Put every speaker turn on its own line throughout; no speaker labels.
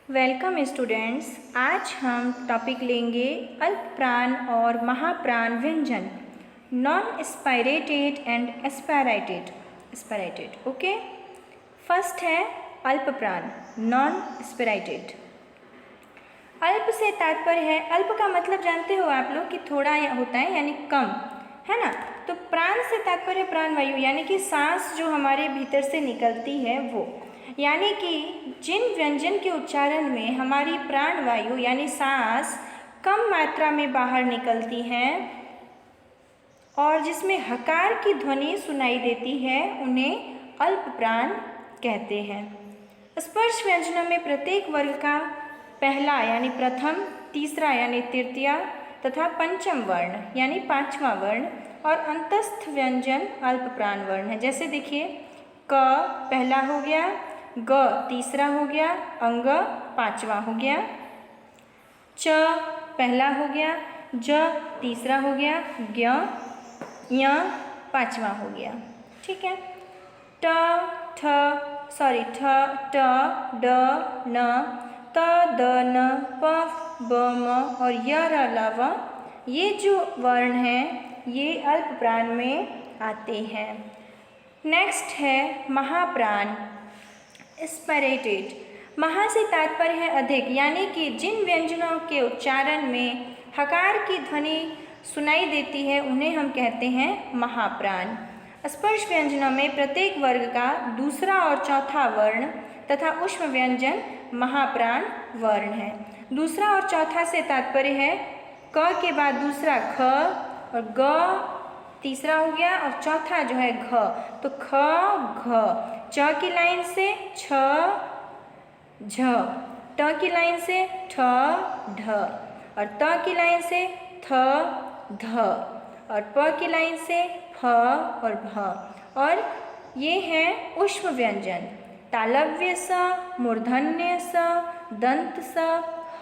Welcome students. आज हम topic लेंगे अल्पप्राण और महाप्राण व्यंजन, non aspirated and aspirated. Okay, first है अल्पप्राण, नॉन एस्पायरेटेड। अल्प से तात्पर्य है, अल्प का मतलब जानते हो आप लोग कि थोड़ा होता है यानी कम, है ना। तो प्राण से तात्पर्य प्राणवायु यानी कि सांस जो हमारे भीतर से निकलती है वो, यानी कि जिन व्यंजन के उच्चारण में हमारी प्राणवायु यानी सांस कम मात्रा में बाहर निकलती हैं और जिसमें हकार की ध्वनि सुनाई देती है उन्हें अल्पप्राण कहते हैं। स्पर्श व्यंजनों में प्रत्येक वर्ग का पहला यानी प्रथम, तीसरा यानी तृतीया तथा पंचम वर्ण यानी पांचवा वर्ण और अंतस्थ व्यंजन अल्पप्राण वर्ण है। जैसे देखिए, क पहला हो गया, ग तीसरा हो गया, अंग पांचवा हो गया, च पहला हो गया, ज तीसरा हो गया, ज्ञ य पांचवा हो गया। ठीक है। ठ ट ड न त द न प ब म और य र ल व, ये जो वर्ण हैं ये अल्पप्राण में आते हैं। नेक्स्ट है महाप्राण, एस्पायरेटेड। महा से तात्पर्य है अधिक, यानी कि जिन व्यंजनों के उच्चारण में हकार की ध्वनि सुनाई देती है उन्हें हम कहते हैं महाप्राण। स्पर्श व्यंजनों में प्रत्येक वर्ग का दूसरा और चौथा वर्ण तथा ऊष्म व्यंजन महाप्राण वर्ण है। दूसरा और चौथा से तात्पर्य है क के बाद दूसरा ख और ग तीसरा हो गया और चौथा जो है घ, तो ख घ, च की लाइन से छ झ, ट की लाइन से ठ ढ और त की लाइन से थ ध और प की लाइन से फ और भ। और ये हैं ऊष्म व्यंजन, तालव्य स, मूर्धन्य स, दंत स, ह।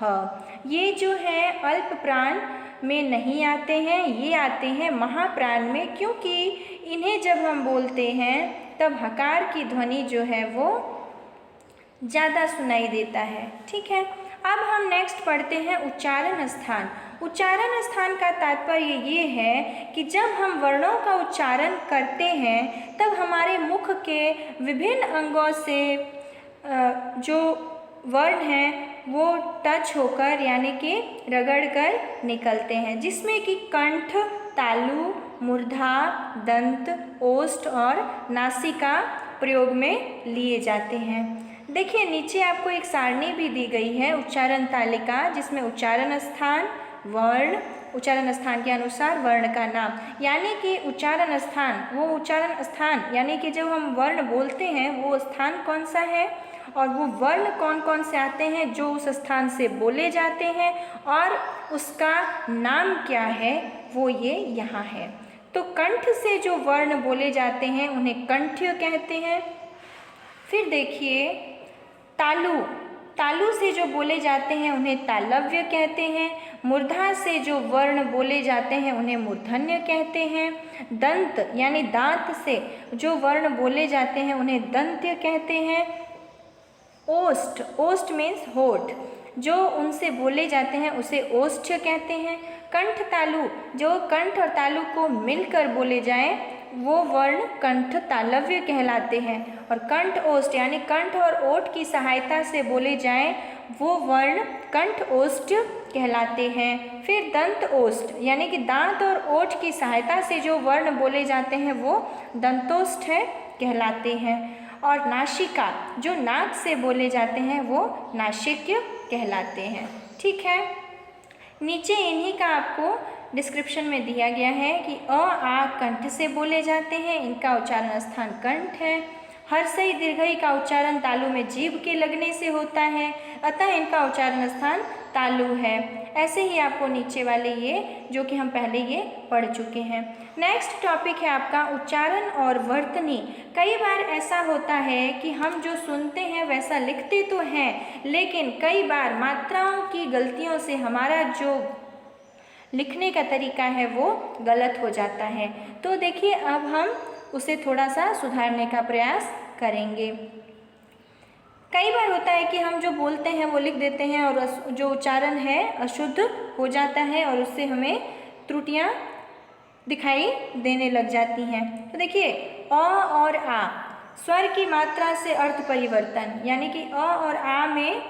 ये जो है अल्पप्राण में नहीं आते हैं, ये आते हैं महाप्राण में, क्योंकि इन्हें जब हम बोलते हैं तब हकार की ध्वनि जो है वो ज़्यादा सुनाई देता है। ठीक है। अब हम नेक्स्ट पढ़ते हैं उच्चारण स्थान। उच्चारण स्थान का तात्पर्य ये है कि जब हम वर्णों का उच्चारण करते हैं तब हमारे मुख के विभिन्न अंगों से जो वर्ण हैं वो टच होकर यानी कि रगड़ कर निकलते हैं, जिसमें कि कंठ, तालु, मूर्धा, दंत, ओष्ठ और नासिका प्रयोग में लिए जाते हैं। देखिए, नीचे आपको एक सारणी भी दी गई है, उच्चारण तालिका, जिसमें उच्चारण स्थान, वर्ण, उच्चारण स्थान के अनुसार वर्ण का नाम, यानी कि उच्चारण स्थान, वो उच्चारण स्थान यानी कि जब हम वर्ण बोलते हैं वो स्थान कौन सा है और वो वर्ण कौन कौन से आते हैं जो उस स्थान से बोले जाते हैं और उसका नाम क्या है वो ये यहाँ है। तो कंठ से जो वर्ण बोले जाते हैं उन्हें कंठ्य कहते हैं। फिर देखिए, तालु, तालु से जो बोले जाते हैं उन्हें तालव्य कहते हैं। मूर्धा से जो वर्ण बोले जाते हैं उन्हें मूर्धन्य कहते हैं। दंत यानी दांत से जो वर्ण बोले जाते हैं उन्हें दंत्य कहते हैं। ओष्ठ, ओष्ठ मीन्स होठ, जो उनसे बोले जाते हैं उसे ओष्ठ्य कहते हैं। कंठ तालु, जो कंठ और तालु को मिलकर बोले जाएं वो वर्ण कंठ तालव्य कहलाते हैं। और कंठ ओष्ठ यानी कंठ और ओठ की सहायता से बोले जाएं वो वर्ण कंठ ओष्ठ कहलाते हैं। फिर दंत ओष्ठ यानी कि दांत और ओठ की सहायता से जो वर्ण बोले जाते हैं वो दंतोष्ठ कहलाते हैं। और नासिका, जो नाक से बोले जाते हैं वो नासिक्य कहलाते हैं। ठीक है। नीचे इन्हीं का आपको डिस्क्रिप्शन में दिया गया है कि अ आ कंठ से बोले जाते हैं, इनका उच्चारण स्थान कंठ है। हर्षई दीर्घई का उच्चारण तालु में जीभ के लगने से होता है, अतः इनका उच्चारण स्थान तालु है। ऐसे ही आपको नीचे वाले ये जो कि हम पहले ये पढ़ चुके हैं। नेक्स्ट टॉपिक है आपका उच्चारण और वर्तनी। कई बार ऐसा होता है कि हम जो सुनते हैं वैसा लिखते तो हैं, लेकिन कई बार मात्राओं की गलतियों से हमारा जो लिखने का तरीका है वो गलत हो जाता है। तो देखिए, अब हम उसे थोड़ा सा सुधारने का प्रयास करेंगे। कई बार होता है कि हम जो बोलते हैं वो लिख देते हैं और जो उच्चारण है अशुद्ध हो जाता है और उससे हमें त्रुटियां दिखाई देने लग जाती हैं। तो देखिए अ और आ स्वर की मात्रा से अर्थ परिवर्तन, यानी कि अ और आ में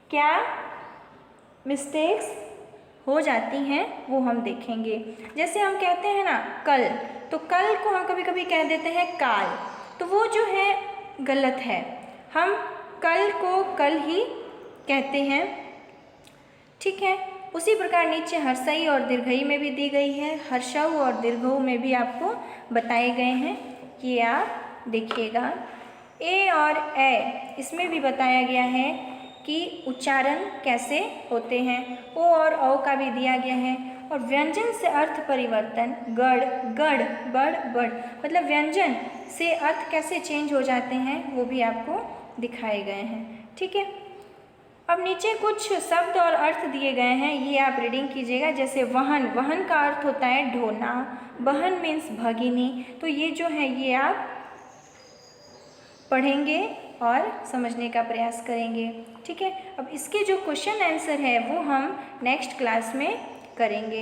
क्या मिस्टेक्स हो जाती हैं वो हम देखेंगे। जैसे हम कहते हैं ना कल, तो कल को हम कभी कभी कह देते हैं काल, तो वो जो है गलत है। हम कल को कल ही कहते हैं, ठीक है। उसी प्रकार नीचे हर्षई और दीर्घई में भी दी गई है, हर्षऊ और दीर्घऊ में भी आपको बताए गए हैं, ये आप देखिएगा। ए और ए इसमें भी बताया गया है कि उच्चारण कैसे होते हैं। ओ और औ का भी दिया गया है। और व्यंजन से अर्थ परिवर्तन, गढ़ गढ़ बड़ बड़, मतलब व्यंजन से अर्थ कैसे चेंज हो जाते हैं वो भी आपको दिखाए गए हैं, ठीक है। अब नीचे कुछ शब्द और अर्थ दिए गए हैं, ये आप रीडिंग कीजिएगा। जैसे वहन, वहन का अर्थ होता है ढोना, बहन मीन्स भगिनी, तो ये जो है ये आप पढ़ेंगे और समझने का प्रयास करेंगे, ठीक है। अब इसके जो क्वेश्चन आंसर है वो हम नेक्स्ट क्लास में करेंगे।